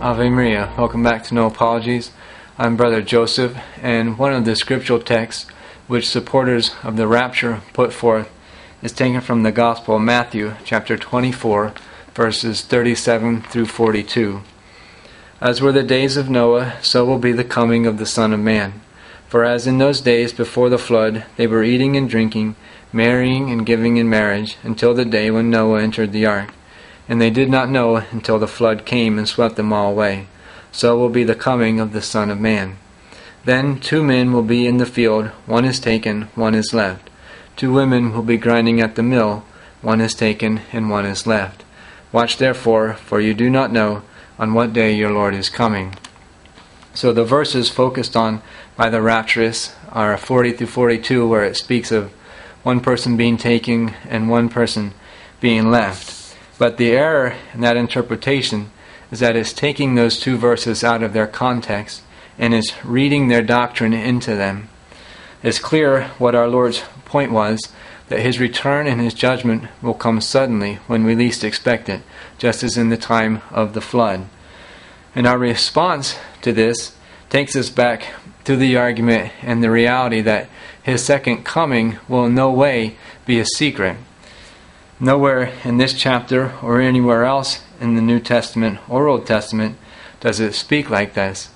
Ave Maria. Welcome back to No Apologies. I'm Brother Joseph, and one of the scriptural texts which supporters of the rapture put forth is taken from the Gospel of Matthew, chapter 24, verses 37 through 42. As were the days of Noah, so will be the coming of the Son of Man. For as in those days before the flood, they were eating and drinking, marrying and giving in marriage, until the day when Noah entered the ark. And they did not know until the flood came and swept them all away. So will be the coming of the Son of Man. Then 2 men will be in the field, one is taken, one is left. 2 women will be grinding at the mill, one is taken and one is left. Watch therefore, for you do not know on what day your Lord is coming. So the verses focused on by the Rapturists are 40 through 42, where it speaks of one person being taken and one person being left. But the error in that interpretation is that it's taking those 2 verses out of their context and is reading their doctrine into them. It's clear what our Lord's point was, that His return and His judgment will come suddenly when we least expect it, just as in the time of the flood. And our response to this takes us back to the argument and the reality that His second coming will in no way be a secret. Nowhere in this chapter or anywhere else in the New Testament or Old Testament does it speak like this.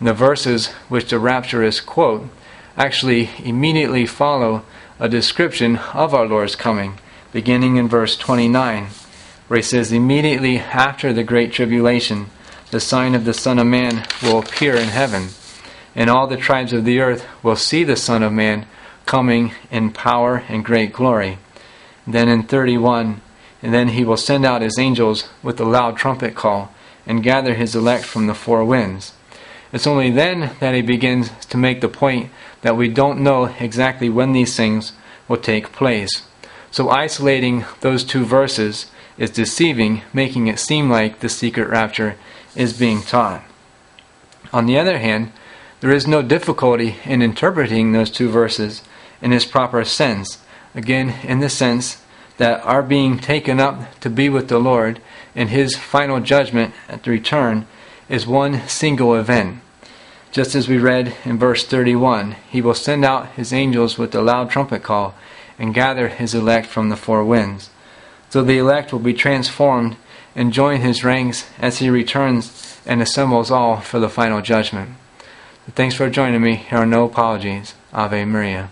The verses which the Rapturists quote actually immediately follow a description of our Lord's coming, beginning in verse 29, where He says, "Immediately after the great tribulation, the sign of the Son of Man will appear in heaven, and all the tribes of the earth will see the Son of Man coming in power and great glory." Then in 31, "And then He will send out His angels with a loud trumpet call, and gather His elect from the 4 winds." It's only then that He begins to make the point that we don't know exactly when these things will take place. So isolating those 2 verses is deceiving, making it seem like the secret rapture is being taught. On the other hand, there is no difficulty in interpreting those 2 verses in its proper sense. Again, in the sense that our being taken up to be with the Lord and His final judgment at the return is one single event. Just as we read in verse 31, He will send out His angels with a loud trumpet call and gather His elect from the 4 winds. So the elect will be transformed and join His ranks as He returns and assembles all for the final judgment. Thanks for joining me here on No Apologies. Ave Maria.